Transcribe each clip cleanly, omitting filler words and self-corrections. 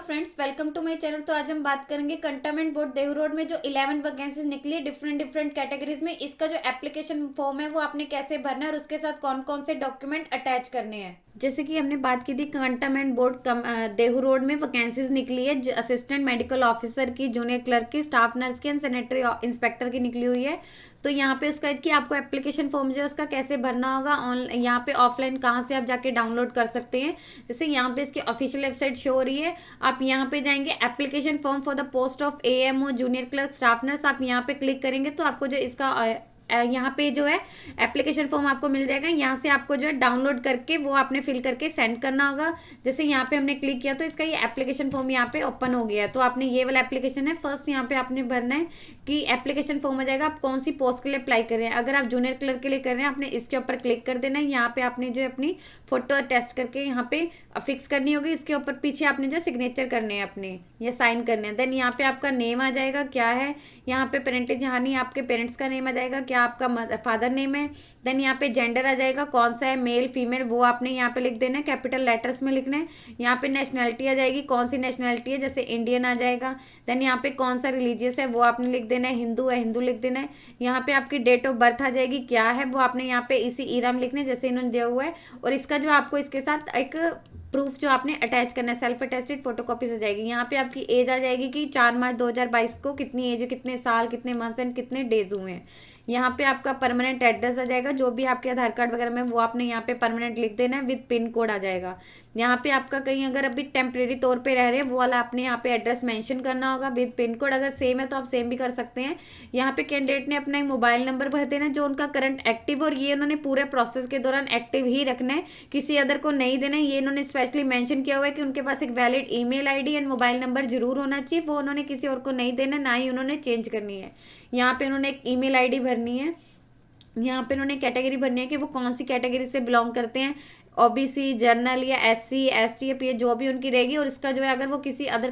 Friends, welcome to my channel. तो आज हम बात करेंगे कंटोनमेंट बोर्ड देहू रोड में जो 11 वैकेंसीज निकली है डिफरेंट डिफरेंट कैटेगरीज में। इसका जो एप्लीकेशन फॉर्म है वो आपने कैसे भरना है और उसके साथ कौन कौन से डॉक्यूमेंट अटैच करने हैं। जैसे कि हमने बात की थी कंटोनमेंट बोर्ड देहू रोड में वैकेंसीज निकली है असिस्टेंट मेडिकल ऑफिसर की, जूनियर क्लर्क की, स्टाफ नर्स की एंड सैनिटरी इंस्पेक्टर की निकली हुई है। तो यहाँ पे उसका कि आपको एप्लीकेशन फॉर्म जो है उसका कैसे भरना होगा, ऑनलाइन यहाँ पे ऑफलाइन कहाँ से आप जाके डाउनलोड कर सकते हैं। जैसे यहाँ पे इसकी ऑफिशियल वेबसाइट शो हो रही है। आप यहाँ पे जाएंगे application form for the post of AMO junior clerk staff nurse, आप यहाँ पे क्लिक करेंगे तो आपको जो इसका यहाँ पे जो है एप्लीकेशन फॉर्म आपको मिल जाएगा। यहाँ से आपको जो है डाउनलोड करके वो आपने फिल करके सेंड करना होगा। जैसे यहाँ पे हमने क्लिक किया तो इसका ये एप्लीकेशन फॉर्म यहाँ पे ओपन हो गया। तो आपने ये वाला एप्लीकेशन है, फर्स्ट यहाँ पे आपने भरना है कि एप्लीकेशन फॉर्म आ जाएगा आप कौन सी पोस्ट के लिए अप्लाई कर रहे हैं। अगर आप जूनियर क्लर्क के लिए कर रहे हैं आपने इसके ऊपर क्लिक कर देना है। यहाँ पे आपने जो अपनी फोटो टेस्ट करके यहाँ पे फिक्स करनी होगी। इसके ऊपर पीछे आपने जो सिग्नेचर करने हैं अपने, ये साइन करने हैं। देन यहाँ पे आपका नेम आ जाएगा क्या है, यहाँ पे पेरेंटेज हानि आपके पेरेंट्स का नेम आ जाएगा, क्या आपका फादर नेम है। देन यहाँ पे जेंडर आ जाएगा कौन सा है, मेल फीमेल, वो आपने यहाँ पे लिख देना है, कैपिटल लेटर्स में लिखना है। यहाँ पे नेशनैलिटी आ जाएगी, कौन सी नेशनैलिटी है, जैसे इंडियन आ जाएगा। देन यहाँ पे कौन सा रिलीजियस है वो आपने लिख देना है, हिंदू है हिंदू लिख देना है। यहाँ पे आपकी डेट ऑफ बर्थ आ जाएगी क्या है, वो आपने यहाँ पे इसी ईरा में लिखना है जैसे इन्होंने दिया हुआ है। और इसका जो आपको इसके साथ एक प्रूफ जो आपने अटैच करना है, सेल्फ अटेस्टेड फोटोकॉपीज आ जाएगी। यहाँ पे आपकी एज आ जाएगी कि 4 मार्च 2022 को कितनी एज है, कितने साल, कितने मंथ्स एंड कितने डेज हुए हैं। यहाँ पे आपका परमानेंट एड्रेस आ जाएगा, जो भी आपके आधार कार्ड वगैरह में वो आपने यहाँ पे परमानेंट लिख देना है, विद पिन कोड आ जाएगा। यहाँ पे आपका कहीं अगर अभी टेम्परेरी तौर पे रह रहे हैं वो वाला आपने यहाँ पे एड्रेस मेंशन करना होगा विद पिन कोड। अगर सेम है तो आप सेम भी कर सकते हैं। यहाँ पे कैंडिडेट ने अपना एक मोबाइल नंबर भर देना जो उनका करंट एक्टिव, और ये उन्होंने पूरे प्रोसेस के दौरान एक्टिव ही रखना है, किसी अदर को नहीं देना है। ये इन्होंने स्पेशली मेंशन किया हुआ है कि उनके पास एक valid email ID and mobile number जरूर होना चाहिए, वो उन्होंने किसी और को नहीं देना, ना ही उन्होंने चेंज करनी है। यहाँ पे उन्होंने एक ईमेल आईडी भरनी है। यहाँ पे उन्होंने कैटेगरी भरनी है कि वो कौन सी कैटेगरी से बिलोंग करते हैं, ओबीसी, जर्नल या एससी, एसटी या पी, जो भी उनकी रहेगी। और इसका जो है अगर वो किसी अदर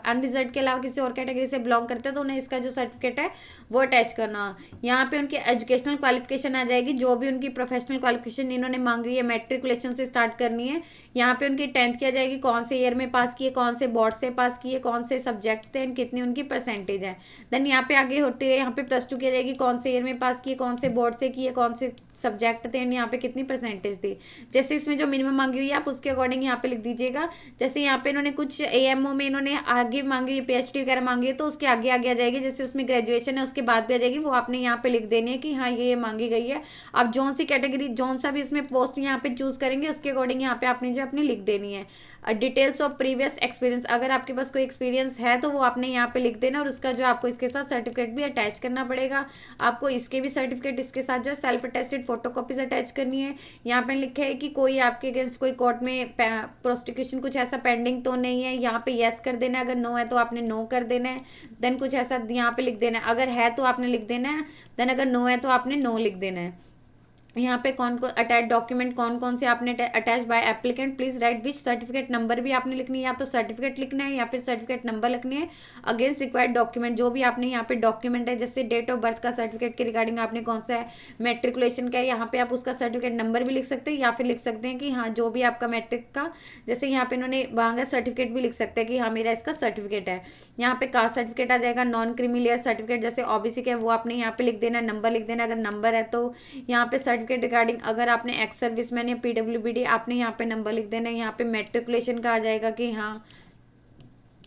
अनरिजर्व के अलावा किसी और कैटेगरी से बिलोंग करते हैं तो उन्हें इसका जो सर्टिफिकेट है वो अटैच करना। यहाँ पे उनकी एजुकेशनल क्वालिफिकेशन आ जाएगी, जो भी उनकी प्रोफेशनल क्वालिफिकेशन इन्होंने मांगी है मैट्रिकुलेशन से स्टार्ट करनी है। यहाँ पे उनकी 10th की आ जाएगी, कौन से ईयर में पास किए, कौन से बोर्ड से पास किए, कौन से सब्जेक्ट थे, कितनी उनकी परसेंटेज है। देन यहाँ पे आगे होती है, यहाँ पे +2 की आ जाएगी, कौन से ईयर में पास किए, कौन से बोर्ड से किए, कौन से सब्जेक्ट थे एंड यहाँ पे कितनी परसेंटेज थी। जैसे इसमें जो मिनिमम मांगी हुई है आप उसके अकॉर्डिंग यहाँ पे लिख दीजिएगा। जैसे यहाँ पे इन्होंने कुछ एएमओ में इन्होंने आगे मांगी है, पीएचडी वगैरह मांगी है, तो उसके आगे आगे आ जाएगी। जैसे उसमें ग्रेजुएशन है उसके बाद भी आ जाएगी, वो आपने यहाँ पे लिख देनी है कि हाँ ये मांगी गई है। आप जौन सी कैटेगरी जौन सा भी इसमें पोस्ट यहाँ पे चूज करेंगे उसके अकॉर्डिंग यहाँ पे आपने जो अपनी लिख देनी है। डिटेल्स ऑफ प्रीवियस एक्सपीरियंस, अगर आपके पास कोई एक्सपीरियंस है तो वो आपने यहाँ पे लिख देना, और उसका जो आपको इसके साथ सर्टिफिकेट भी अटैच करना पड़ेगा। आपको इसके भी सर्टिफिकेट इसके साथ जो सेल्फ अटेस्टेड फोटोकॉपीज अटैच करनी है। यहाँ पे लिखे है कि कोई आपके अगेंस्ट कोई कोर्ट में प्रोसिक्यूशन कुछ ऐसा पेंडिंग तो नहीं है, यहाँ पे यस कर देना है, अगर नो है तो आपने नो कर देना है। देन कुछ ऐसा यहाँ पे लिख देना है, अगर है तो आपने लिख देना है, देन अगर नो है तो आपने नो लिख देना है। यहाँ पे कौन कौन अटैच डॉक्यूमेंट कौन कौन से आपने attach bye applicant please right which certificate number भी आपने लिखनी है, या तो सर्टिफिकेट लिखना है या फिर सर्टिफिकेट नंबर लिखनी है। अगेंस्ट रिक्वायर्ड डॉक्यूमेंट, जो भी आपने यहाँ पे डॉक्यूमेंट है, जैसे डेट ऑफ बर्थ का सर्टिफिकेट के रिगार्डिंग आपने कौन सा है, मेट्रिकुलेशन का है, यहाँ पे आप उसका सर्टिफिकेट नंबर भी लिख सकते हैं, या फिर लिख सकते हैं कि हाँ जो भी आपका मैट्रिक का, जैसे यहाँ पे इन्होंने मांगा सर्टिफिकेट भी लिख सकते हैं कि हाँ मेरा इसका सर्टिफिकेट है। यहाँ पे कास्ट सर्टिफिकेट आ जाएगा, नॉन क्रीमी सर्टिफिकेट जैसे ओबीसी का है वो आपने यहाँ पे लिख देना, नंबर लिख देना अगर नंबर है तो। यहाँ पे सर्टिफिकेट रिगार्डिंग अगर आपने एक्स सर्विस मैन या पीडब्ल्यूबीडी आपने यहाँ पे नंबर लिख देना है। यहाँ पे मेट्रिकुलेशन का आ जाएगा कि हाँ,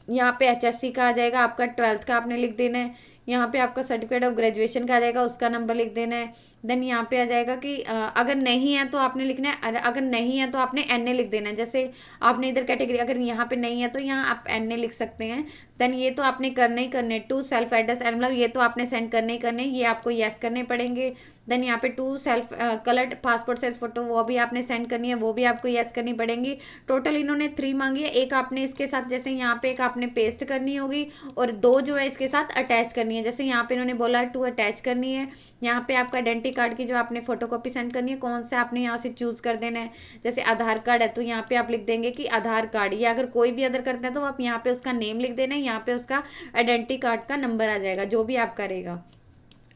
यहाँ पे एचएससी का आ जाएगा, आपका 12th का आपने लिख देना है। यहाँ पे आपका सर्टिफिकेट ऑफ ग्रेजुएशन का आ जाएगा, उसका नंबर लिख देना है। देन यहाँ पे आ जाएगा कि अगर नहीं है तो आपने लिखना है, अगर नहीं है तो आपने एनए लिख देना है। जैसे आपने इधर कैटेगरी अगर यहाँ पे नहीं है तो यहाँ आप एनए लिख सकते हैं। देन ये तो आपने करने ही करने, टू सेल्फ एड्रेस एनवलप ये तो आपने सेंड करने ही करने, ये आपको येस करने पड़ेंगे। देन यहाँ पे 2 self coloured passport size photo वो भी आपने सेंड करनी है, वो भी आपको येस करनी पड़ेंगी। टोटल इन्होंने 3 मांगी है, एक आपने इसके साथ जैसे यहाँ पे एक आपने पेस्ट करनी होगी और 2 जो है इसके साथ अटैच करनी है। जैसे यहाँ पे इन्होंने बोला 2 अटैच करनी है। यहाँ पे आपका आइडेंटिटी कार्ड की जो आपने फोटोकॉपी सेंड करनी है, कौन सा आपने यहाँ से चूज कर देना है। जैसे आधार कार्ड है तो यहाँ पे आप लिख देंगे कि आधार कार्ड, या अगर कोई भी अदर करते हैं तो आप यहाँ पे उसका नेम लिख देना है, यहाँ पे उसका आइडेंटिटी कार्ड का नंबर आ जाएगा जो भी आपका रहेगा।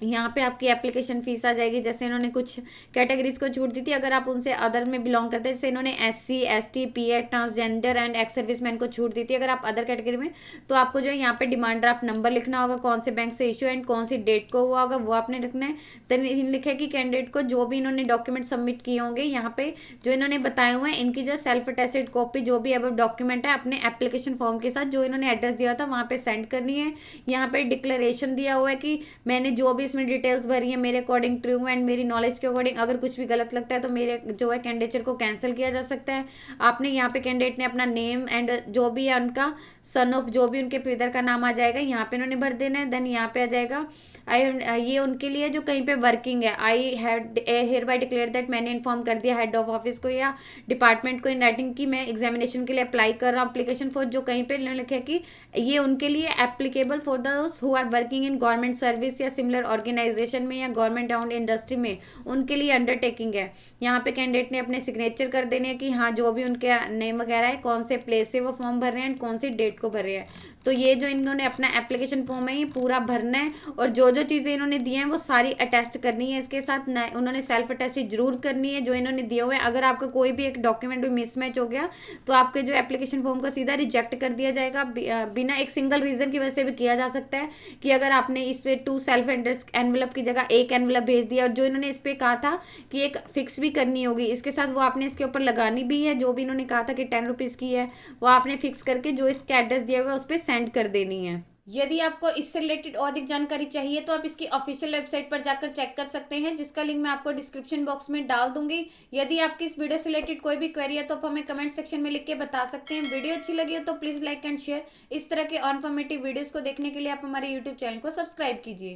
यहाँ पे आपकी एप्लीकेशन फीस आ जाएगी। जैसे इन्होंने कुछ कैटेगरीज को छूट दी थी, अगर आप उनसे अदर में बिलोंग करते हैं, जैसे इन्होंने SC ST PA transgender and ex serviceman को छूट दी थी, अगर आप अदर कैटेगरी में, तो आपको जो है यहाँ पे डिमांड ड्राफ्ट नंबर लिखना होगा, कौन से बैंक से इशू एंड कौन सी डेट को हुआ होगा वो आपने लिखना है। देन लिखे कि कैंडिडेट को जो भी इन्होंने डॉक्यूमेंट सबमिट किए होंगे यहाँ पे जो इन्होंने बताए हुए हैं, इनकी जो सेल्फ अटेस्टेड कॉपी जो भी अब डॉक्यूमेंट है अपने एप्लीकेशन फॉर्म के साथ जो इन्होंने एड्रेस दिया था वहाँ पे सेंड करनी है। यहाँ पे डिक्लेरेशन दिया हुआ है कि मैंने जो भी इसमें डिटेल्स भरी है मेरे अकॉर्डिंग ट्रू एंड मेरी नॉलेज के अकॉर्डिंग, अगर कुछ भी गलत लगता है तो मेरे जो है कैंडिडेचर को कैंसिल किया जा सकता है। आपने यहाँ पे कैंडिडेट ने अपना नेम एंड जो भी है उनका सन ऑफ जो भी उनके पितर का नाम आ जाएगा यहाँ पे इन्होंने भर देना है। देन यहाँ पे आ जाएगा ये उनके लिए जो कहीं पे वर्किंग है, I had hereby declare that, मैंने इन्फॉर्म कर दिया हेड ऑफ ऑफिस को या डिपार्टमेंट को इन राइटिंग की मैं एग्जामिनेशन के लिए अप्लाई कर रहा हूँ एप्लीकेशन फॉर, जो कहीं पे इन्होंने लिखा कि ये उनके लिए applicable for those who are working in government service या सिमिलर ऑर्गेनाइजेशन में या गवर्नमेंट ओन्ड इंडस्ट्री में, उनके लिए अंडरटेकिंग है। यहाँ पे कैंडिडेट ने अपने सिग्नेचर कर देने हैं कि हाँ जो भी उनके नेम वगैरह है, कौन से प्लेस से वो फॉर्म भर रहे हैं एंड कौन सी डेट को भर रहे हैं। तो ये जो इन्होंने अपना एप्लीकेशन फॉर्म है ये पूरा भरना है, और जो जो चीज़ें इन्होंने दी हैं वो सारी अटेस्ट करनी है। इसके साथ उन्होंने सेल्फ अटेस्ट जरूर करनी है जो इन्होंने दिए हुए हैं। अगर आपका कोई भी एक डॉक्यूमेंट भी मिसमैच हो गया तो आपके जो एप्लीकेशन फॉर्म को सीधा रिजेक्ट कर दिया जाएगा, बिना एक सिंगल रीजन की वजह से भी किया जा सकता है कि अगर आपने इस पे 2 सेल्फ एनवेलप की जगह एक एनवेलप भेज दिया, और जो इन्होंने इस पे कहा था कि एक फिक्स भी करनी होगी इसके साथ, वो आपने इसके ऊपर लगानी भी है। जो भी इन्होंने कहा था कि 10 रुपीज़ की है वो आपने फिक्स करके जो इसका एड्रेस दिया हुआ है उस पर सेंड कर देनी है। यदि आपको इससे रिलेटेड और अधिक जानकारी चाहिए तो आप इसकी ऑफिशियल वेबसाइट पर जाकर चेक कर सकते हैं, जिसका लिंक मैं आपको डिस्क्रिप्शन बॉक्स में डाल दूंगी। यदि आपकी इस वीडियो से रिलेटेड कोई भी क्वेरी है तो आप हमें कमेंट सेक्शन में लिख के बता सकते हैं। वीडियो अच्छी लगी हो तो प्लीज़ लाइक एंड शेयर। इस तरह के इन्फॉर्मेटिव वीडियोज़ को देखने के लिए आप हमारे यूट्यूब चैनल को सब्सक्राइब कीजिए।